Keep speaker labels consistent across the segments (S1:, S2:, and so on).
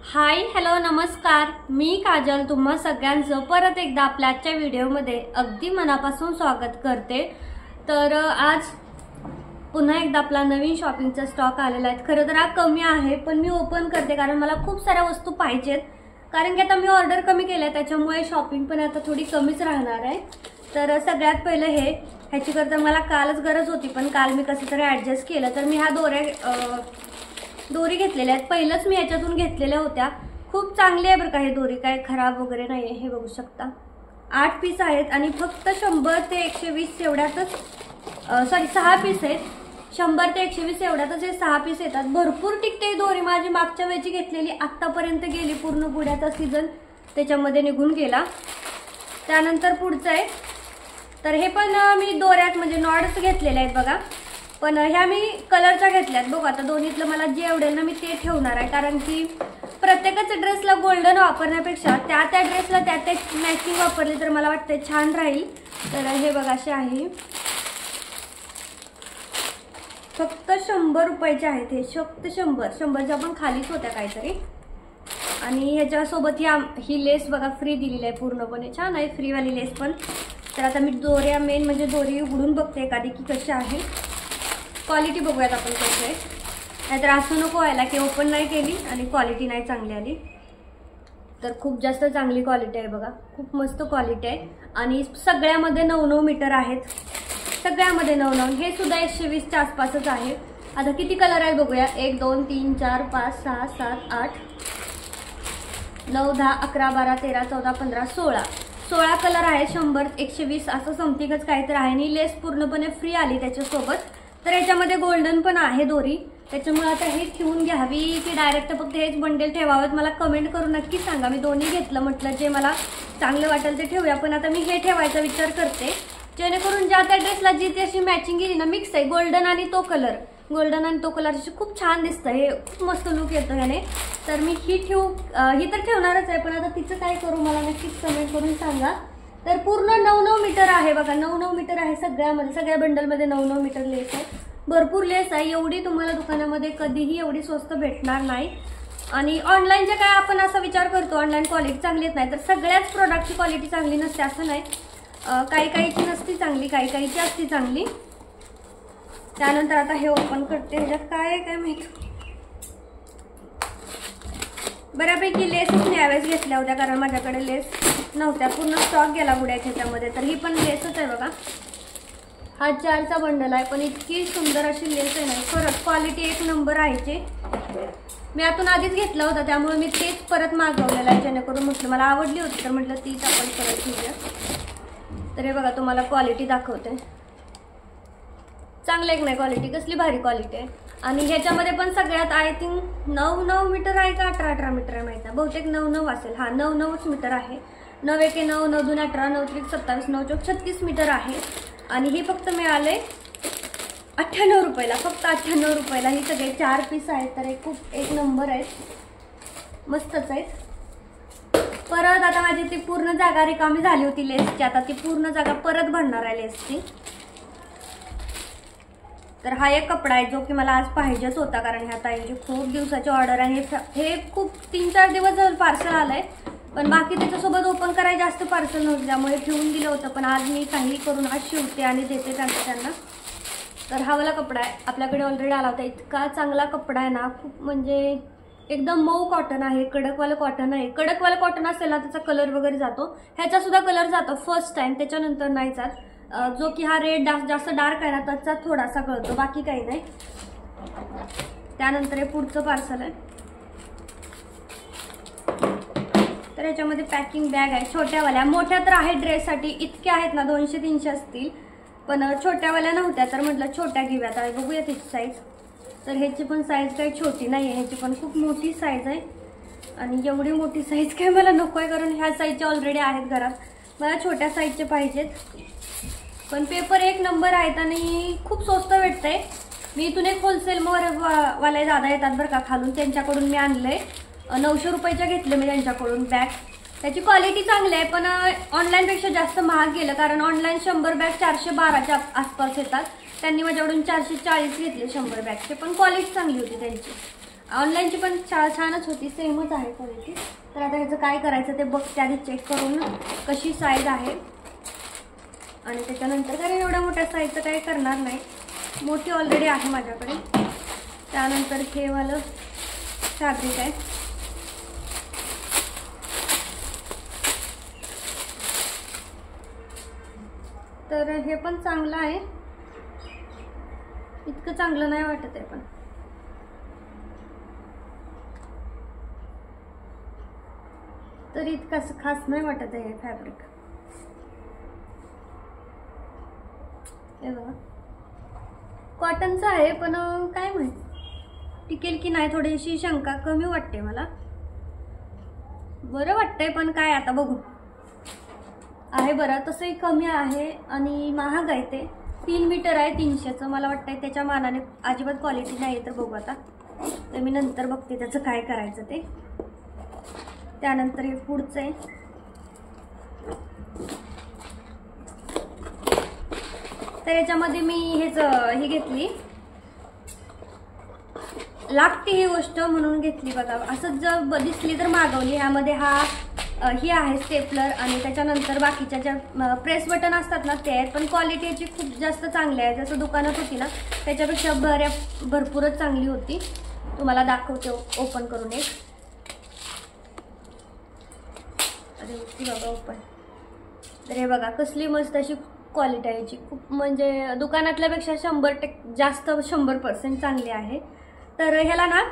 S1: Hi hello नमस्कार, मी काजल तुम्हा सगळ्यांचं परत एकदा आपल्या आजच्या व्हिडिओमध्ये अगदी मनापासून स्वागत करते। तर आज पुन्हा एकदा आपला नवीन शॉपिंगचा स्टॉक आलेला आहे। खरं तर हा कमी आहे पण मी ओपन करते कारण मला खूप साऱ्या वस्तू पाहिजेत, कारण की आता मी ऑर्डर कमी केल्या त्याच्यामुळे शॉपिंग पण आता थोडी कमीच राहणार आहे। तर सगळ्यात पहिले ह्याची करता मला कालच गरज होती पण काल मी कसं तरी ॲडजस्ट केलं। तर मी ह्या दोरी घेतलेल्या आहेत, पहिलंच मी याच्यातून घेतलेल्या होत्या। खूप चांगली आहे बरं का, हे दोरी काय खराब वगैरे नाही आहे। हे बघू शकता 8 पीस आहेत आणि फक्त 100 ते 120 एवढ्यातच 6 पीस आहेत। 100 ते 120 एवढ्यातच हे 6 पीस येतात। भरपूर टिकते दोरी, माझी मागच्या वेळची घेतलेली आतापर्यंत गेली, पूर्ण गुड्याचा सीझन त्याच्यामध्ये निघून गेला। त्यानंतर पुढचं आहे, तर हे पण मी दोऱ्यात म्हणजे नॉड्स घेतलेले आहेत बघा, पण ह्या मी कलरच्या घेतल्यात। बघ आता दोन्हीतलं मला जे आवडेल ना मी ते ठेवणार आहे, कारण की प्रत्येकाच्या ड्रेसला गोल्डन वापरण्यापेक्षा त्या ड्रेसला त्या मॅचिंग वापरली तर मला वाटतं छान राहील। तर हे बघा असे आहे, फक्त 100 रुपयाचे आहेत हे, फक्त 100च्या पण खालीच होत्या काहीतरी। आणि ह्याच्यासोबत ही लेस बघा फ्री दिलेली आहे, पूर्णपणे छान आहे फ्रीवाली लेस पण। तर आता मी दोऱ्या मेन म्हणजे दोरी उघडून बघते एखादी की कशी आहे, क्वालिटी बघूयात आपण कशी आहे। नाहीतर असं नको व्हायला की ओपन नाही केली आणि क्वालिटी नाही चांगली आली। तर खूप जास्त चांगली क्वालिटी आहे बघा, खूप मस्त क्वालिटी आहे आणि सगळ्यामध्ये 9-9 मीटर आहेत, सगळ्यामध्ये 9-9। हे सुद्धा 120च्या आसपासच आहे। आता किती कलर आहेत बघूया, 1 2 3 4 5 6 7 8 9 10 11 12 13 14 15 16 कलर आहे। 100 120 असं समथिंगच काहीतरी आहे आणि लेस पूर्णपणे फ्री आली त्याच्यासोबत। तर याच्यामध्ये गोल्डन पण आहे दोरी, त्याच्यामुळे आता हे ठेवून घ्यावी की डायरेक्ट फक्त हेच बंडल ठेवावेत मला कमेंट करून नक्की सांगा। मी दोन्ही घेतलं, म्हटलं जे मला चांगलं वाटेल ते ठेवूया, पण आता मी हे ठेवायचा विचार करते, जेणेकरून ज्या त्या ड्रेसला जी ती अशी मॅचिंग गेली ना, मिक्स आहे गोल्डन आणि तो कलर खूप छान दिसतं, हे खूप मस्त लुक येतो ह्याने। तर मी ही तर ठेवणारच आहे, पण आता तिचं काय करू मला नक्कीच कमेंट करून सांगा। तर पूर्ण 9-9 मीटर आहे बघा, 9-9 मीटर आहे सगळ्यामध्ये, सगळ्या बंडलमध्ये 9-9 मीटर लेस आहे। भरपूर लेस आहे, एवढी तुम्हाला दुकानामध्ये कधीही एवढी स्वस्त भेटणार नाही। आणि ऑनलाईनच्या काय आपण असा विचार करतो ऑनलाईन क्वालिटी चांगली येत नाही, तर सगळ्याच प्रोडक्टची क्वालिटी चांगली नसते असं नाही, काहीची नसती चांगली, काहीची असती चांगली। त्यानंतर आता हे ओपन करते, ह्याच्यात काय आहे काय माहित, बऱ्यापैकी लेसच न्यावेच घेतल्या होत्या कारण माझ्याकडे लेस नव्हत्या, पूर्ण स्टॉक गेला गुड्याच्या ह्याच्यामध्ये। तर ही पण लेसच आहे बघा, हा 4चा बंडल आहे, पण इतकी सुंदर अशी लेस आहे ना, खरंच क्वालिटी 1 नंबर आहे। मी आतून आधीच घेतला होता त्यामुळे मी तेच परत मागवलेलं आहे, जेणेकरून म्हटलं मला आवडली होती तर म्हटलं तीच आपण परत घेऊया। तर हे बघा तुम्हाला क्वालिटी दाखवते, चांगलं एक नाही, क्वालिटी कसली भारी क्वालिटी आहे। आणि ह्याच्यामध्ये पण सगळ्यात आय थिंक 9-9 मीटर आहे का 18-18 मीटर आहे माहिती आहे, बहुतेक 9-9 असेल, हा 9-9च मीटर आहे। 9 1 9 9 2 18 9 3 27 9 4 36 मीटर आहे। आणि ही फक्त मिळाले 98 रुपयाला, फक्त 98 रुपयाला ही सगळे 4 पीस आहेत। तर हे खूप 1 नंबर आहेत, मस्तच आहेत। परत आता माझी ती पूर्ण जागा रिकामी झाली होती लेसची, आता ती पूर्ण जागा परत भरणार आहे लेसची। तर हा एक कपडा आहे जो की मला आज पाहिजेच होता, कारण ह्या ताईची खूप दिवसाची ऑर्डर आहे। हे खूप 3-4 दिवस झाले पार्सल आलंय, पण बाकी त्याच्यासोबत ओपन करायला जास्त पार्सल नव्हतं त्यामुळे ठेवून दिलं होतं, पण आज मी काही करून आज शिवते आणि देते त्यांना। तर हा वाला कपडा आहे, आपल्याकडे ऑलरेडी आला होता, इतका चांगला कपडा आहे ना, खूप म्हणजे एकदम मऊ कॉटन आहे, कडकवाला कॉटन आहे। कडकवाला कॉटन असेल ना त्याचा कलर वगैरे जातो, ह्याचा सुद्धा कलर जातो फर्स्ट टाइम, त्याच्यानंतर नाही जात। जो की हा रेड जास्त डार्क आहे ना त्याचा थोडासा कळतो, बाकी काही नाही। त्यानंतर हे पुढचं पार्सल आहे, तर याच्यामध्ये पॅकिंग बॅग आहे छोट्यावाल्या, मोठ्या तर आहे ड्रेससाठी, इतक्या आहेत ना 200-300 असतील, पण छोट्यावाल्या नव्हत्या तर म्हटलं छोट्या घेऊयात। आता बघूया तिची साईज, तर ह्याची पण साईज काही छोटी नाही आहे, ह्याची पण खूप मोठी साईज आहे। आणि एवढी मोठी साईज काय मला नको आहे, कारण ह्या साईजचे ऑलरेडी आहेत घरात, मला छोट्या साईजचे पाहिजेत। पण पेपर 1 नंबर आहेत आणि खूप स्वस्त भेटतंय। मी इथून एक होलसेल वाले दादा येतात बरं का खालून, त्यांच्याकडून मी आणलंय, 900 रुपयाच्या घेतले मी त्यांच्याकडून बॅग। त्याची क्वालिटी चांगली आहे, पण ऑनलाईनपेक्षा जास्त महाग गेलं, कारण ऑनलाईन 100 बॅग 412च्या आसपास येतात, त्यांनी माझ्याकडून 440 घेतले 100 बॅगचे, पण क्वालिटी चांगली होती त्यांची। ऑनलाईनची पण छानच होती, सेमच आहे क्वालिटी. तर आता ह्याचं काय करायचं ते बघते आधी, चेक करून कशी साईज आहे. आणि त्याच्यानंतर कारण एवढ्या मोठ्या साईजचं काही करणार नाही, मोठी ऑलरेडी आहे माझ्याकडे. त्यानंतर हे वालं फॅब्रिक आहे. तर हे पण चांगलं आहे, इतकं चांगलं नाही वाटत आहे, पण तरी इतकं खास नाही वाटत आहे हे फॅब्रिक. हे बघा कॉटनचं आहे, पण काय माहिती टिकेल की नाही, थोडीशी शंका कमी वाटते मला. बरं वाटतंय पण काय आता बघू. आहे बरं, तसंही कमी आहे आणि महाग आहे. ते 3 मीटर आहे 300चं. मला वाटतंय त्याच्या मानाने अजिबात क्वालिटी नाही आहे. तर बघू आता, तर मी नंतर बघते त्याचं काय करायचं ते. त्यानंतर हे पुढचं आहे. तर याच्यामध्ये मी ही घेतली, लागते ही गोष्ट म्हणून घेतली बघा. असंच जर दिसली तर मागवली. ह्यामध्ये ही आहे स्टेपलर आणि त्याच्यानंतर बाकीच्या ज्या प्रेस बटन असतात ना ते आहेत, पण क्वालिटी याची खूप जास्त चांगली आहे. जसं दुकानात होती ना त्याच्यापेक्षा भरपूरच चांगली होती. तुम्हाला दाखवते ओपन करून एक. अरे होती बाबा ओपन. तर हे बघा कसली मस्त अशी क्वालिटी आहे याची, खूप म्हणजे दुकानातल्यापेक्षा 100% जास्त 100% चांगली आहे. तर ह्याला ना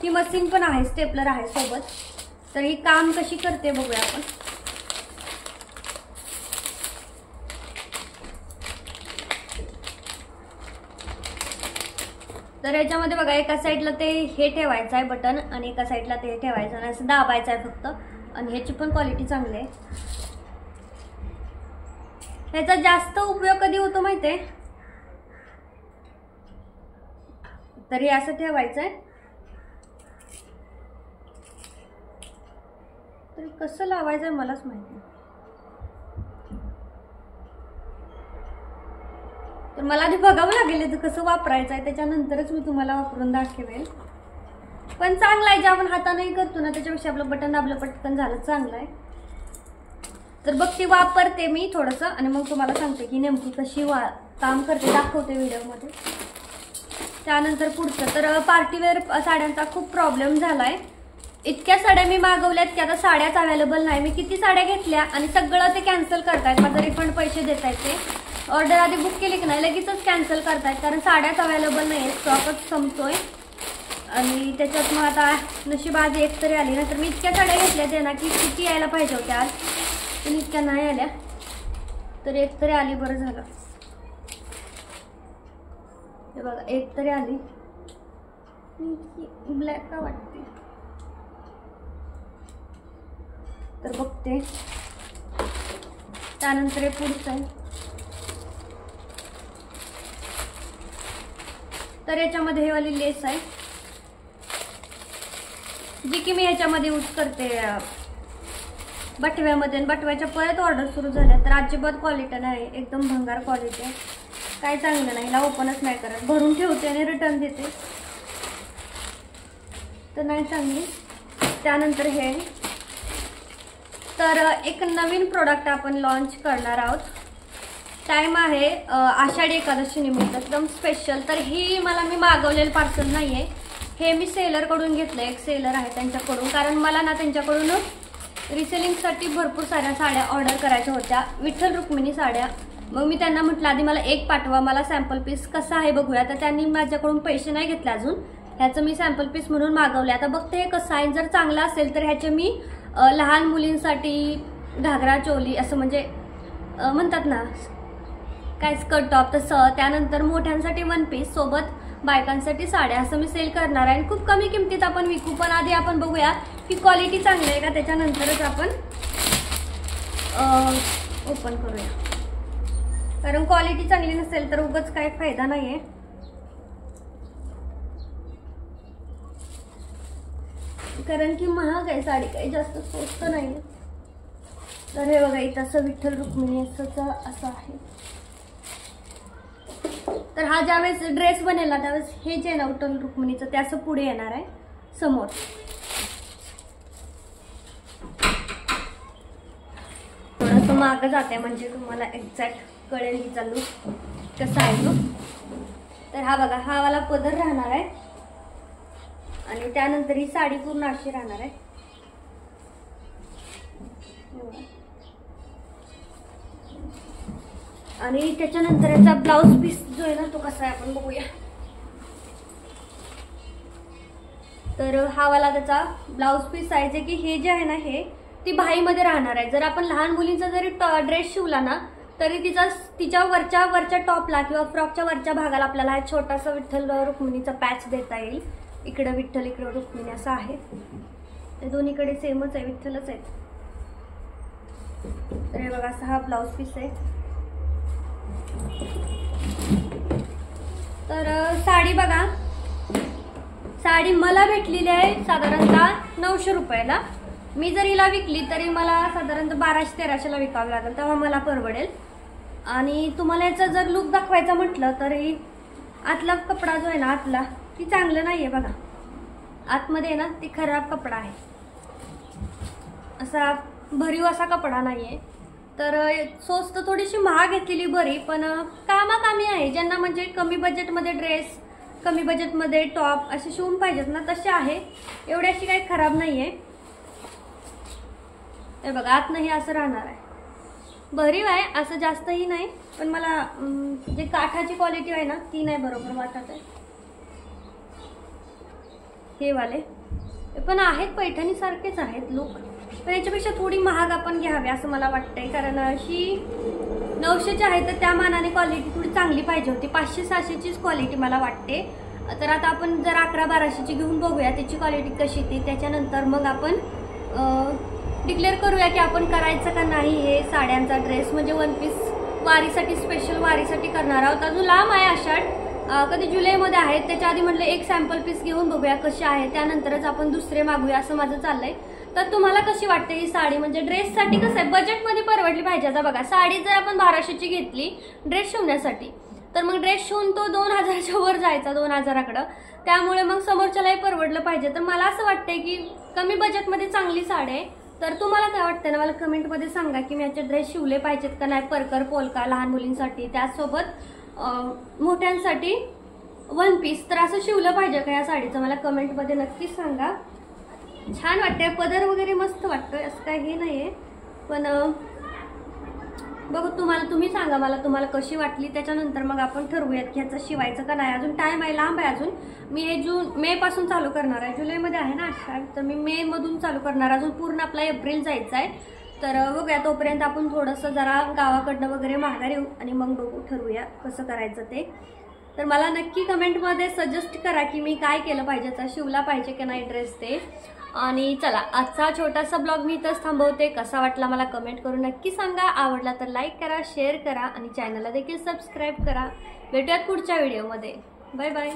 S1: ही मशीन पण आहे, स्टेपलर आहे सोबत. तर ही काम कशी करते बघूया आपण. तर याच्यामध्ये बघा एका साईडला ते हे ठेवायचं आहे बटन आणि एका साईडला ते ठेवायचं आणि असं दाबायचं आहे फक्त. आणि ह्याची पण क्वालिटी चांगली आहे. ह्याचा जास्त उपयोग कधी होतो माहिती आहे, तर हे असं ठेवायचं आहे. तर कसं लावायचं आहे मलाच माहिती नाही. तर मला आधी बघावं लागेल तर कसं वापरायचं आहे, त्याच्यानंतरच मी तुम्हाला वापरून दाखवेल. पण चांगलं आहे, जे आपण हाताने करतो ना त्याच्यापेक्षा आपलं बटन दाबलं पटकन झालं, चांगलं आहे. तर बघ ती वापरते मी थोडंसं आणि मग तुम्हाला सांगते की नेमकी कशी काम करते, दाखवते व्हिडिओमध्ये. त्यानंतर पुढचं तर पार्टीवेअर साड्यांचा खूप प्रॉब्लेम झालाय. इतक्या साड्या मी मागवल्यात की आता साड्याच अवेलेबल नाही. मी किती साड्या घेतल्या आणि सगळं ते कॅन्सल करतायत. माझं रिफंड पैसे देत आहेत. ते ऑर्डर आधी बुक केली की नाही लगेचच कॅन्सल करतायत, कारण साड्याच अवेलेबल नाही आहे, स्टॉकच संपतोय. आणि त्याच्यात मग आता नशीब आज एक तरी आली ना. तर मी इतक्या साड्या घेतल्या ते ना की किती यायला पाहिजे होत्या आज, पण इतक्या नाही आल्या. तर एक तरी आली, बरं झालं. हे बघा एक तरी आली. ब्लॅक का वाटते तर बघते. त्यानंतर हे पुढचं आहे. तर याच्यामध्ये हे वाली लेस आहे जी की मी ह्याच्यामध्ये यूज करते बटव्यामध्ये. बटव्याच्या परत ऑर्डर सुरू झाल्या तर अजिबात क्वालिटी नाही, एकदम भंगार क्वालिटी आहे, काय चांगलं नाही. हिला ओपनच नाही करत, भरून ठेवते आणि रिटर्न देते, तर नाही चांगली. त्यानंतर हे तर एक नवीन प्रोडक्ट आपण लॉन्च करणार आहोत. टाइम आहे आषाढी एकादशी निमित्त, एकदम स्पेशल. तर ही मी मागवलेलं पार्सल नाही आहे, हे मी सेलरकडून घेतलं. एक सेलर आहे त्यांच्याकडून, कारण मला ना त्यांच्याकडून रिसेलिंगसाठी भरपूर साऱ्या साड्या ऑर्डर करायच्या होत्या, विठ्ठल रुक्मिणी साड्या. मग मी त्यांना म्हटलं आधी मला एक पाठवा, मला सॅम्पल पीस कसा आहे बघूया. तर त्यांनी माझ्याकडून पैसे नाही घेतले अजून, ह्याचं मी सॅम्पल पीस म्हणून मागवले. आता बघते हे कसं आहे, जर चांगलं असेल तर ह्याचे मी लहान मुलींसाठी घागरा चोली असं म्हणजे म्हणतात ना काय स्कर्ट टॉप तसं. त्यानंतर मोठ्यांसाठी वन पीस सोबत बायकांसाठी साड्या असं मी सेल करणार आहे. आणि खूप कमी किमतीत आपण विकू, पण आधी आपण बघूया की क्वालिटी चांगली आहे का, त्याच्यानंतरच आपण ओपन करूया. कारण क्वालिटी चांगली नसेल तर उगाच काय फायदा नाही आहे. कारण की महाग आहे साडी, काही जास्त स्वस्त नाही. तर हे बघा इथं असं विठ्ठल रुक्मिणी असं आहे. तर हा ज्यावेळेस ड्रेस बनेल ना त्यावेळेस हे जे ना विठ्ठल रुक्मिणीचं ते असं पुढे येणार आहे समोर. थोडंसं मागं जाते म्हणजे तुम्हाला एक्झॅक्ट कळेल हिचा लूक कसा आहे तो. तर हा बघा, हा वाला पदर राहणार आहे आणि त्यानंतर ही साडी पूर्ण अशी राहणार आहे. आणि त्याच्यानंतर याचा ब्लाउज पीस जो आहे ना तो कसा आहे आपण बघूया. तर हा वाला त्याचा ब्लाउज पीस आहे जे की हे जे आहे ना हे ती बाहीमध्ये राहणार आहे. जर आपण लहान मुलींचा जरी ड्रेस शिवला ना तरी तिच्या वरच्या टॉपला किंवा फ्रॉकच्या वरच्या भागाला आपल्याला हा छोटासा विठ्ठल रुक्मिणीचा पॅच देता येईल. इकडं विठ्ठल इकडं रुक्मिणी असं आहे. ते दोन्हीकडे सेमच आहे, विठ्ठलच आहे. तर हे बघा, असा हा ब्लाउज पीस आहे. तर साडी बघा, साडी मला भेटलेली आहे साधारणतः 900 रुपयाला. मी जर हिला विकली तरी मला साधारणतः 1200-1300ला विकावं लागेल, तेव्हा मला परवडेल. आणि तुम्हाला याचा जर लुक दाखवायचा म्हटलं तरी आतला कपडा जो आहे ना आतला ती चांगलं नाहीये बघा. आतमध्ये ना ती खराब कपडा आहे, असा भरीव असा कपडा नाहीये. तर स्वस्त थोडीशी महाग घेतलेली बरी, पण कामाकामी आहे. ज्यांना म्हणजे कमी बजेटमध्ये ड्रेस, कमी बजेटमध्ये टॉप असे शिवून पाहिजेत ना तसे आहे. एवढी अशी काही खराब नाहीये. हे बघा, आतनंही असं राहणार आहे. भरीव आहे, असं जास्तही नाही, पण मला जे काठाची क्वालिटी आहे ना ती नाही बरोबर वाटत आहे. हे वाले पण आहेत पैठणी सारखेच आहेत लुक, पण याच्यापेक्षा थोडी महाग आपण घ्यावी असं मला वाटतंय. कारण ही 900ची आहे तर त्या मानाने क्वालिटी थोडी चांगली पाहिजे होती. 500-600चीच क्वालिटी मला वाटते. तर आता आपण जर 1100-1200ची घेऊन बघूया त्याची क्वालिटी कशी ती. त्याच्यानंतर मग आपण डिक्लेअर करूया की आपण करायचं का नाही हे साड्यांचा ड्रेस. म्हणजे वन पीस वारीसाठी, स्पेशल वारीसाठी करणार आहोत. अजून लांब आहे आषाढ, कधी जुलैमध्ये आहे. त्याच्या आधी म्हटलं एक सॅम्पल पीस घेऊन बघूया कसे आहे, त्यानंतरच आपण दुसरे मागूया असं माझं चाललंय. तर तुम्हाला कशी वाटते ही साडी? म्हणजे ड्रेससाठी कसं आहे, बजेटमध्ये परवडली पाहिजे. आता बघा, साडी जर आपण 1200ची घेतली ड्रेस शिवण्यासाठी तर मग ड्रेस शिवून तो 2000च्या वर जायचा, 2000कडं. त्यामुळे मग समोरच्यालाही परवडलं पाहिजे. तर मला असं वाटतंय की कमी बजेटमध्ये चांगली साडी आहे. तर तुम्हाला काय वाटतं ना मला कमेंटमध्ये सांगा की मी याचे ड्रेस शिवले पाहिजेत का नाही. परकर, पोलका लहान मुलींसाठी, त्याचसोबत मोठ्यांसाठी वन पीस, तर असं शिवलं पाहिजे का या साडीचं मला कमेंटमध्ये नक्कीच सांगा. छान वाटतंय, पदर वगैरे मस्त वाटतोय, असं काही हे नाहीये. पण बघू, तुम्ही सांगा मला तुम्हाला कशी वाटली. त्याच्यानंतर मग आपण ठरवूयात की ह्याचं शिवायचं का नाही. अजून टाइम आहे, लांब आहे अजून. मी हे मे पासून चालू करणार आहे. जुलैमध्ये आहे ना आषाढ, तर मी मे मधून चालू करणार. अजून पूर्ण आपला एप्रिल जायचं आहे. तर बघूया, तोपर्यंत आपण थोडंसं जरा गावाकडनं वगैरे माघार येऊ आणि मग बघू, ठरवूया कसं करायचं ते. तर मला नक्की कमेंटमध्ये सजेस्ट करा की मी काय केलं पाहिजे, तर शिवला पाहिजे की नाही ड्रेस ते. आणि चला, आजचा छोटासा ब्लॉग मी इथंच थांबवते. कसा वाटला मला कमेंट करून नक्की सांगा. आवडला तर लाईक करा, शेअर करा आणि चॅनलला देखील सबस्क्राईब करा. भेटूयात पुढच्या व्हिडिओमध्ये. Bye bye.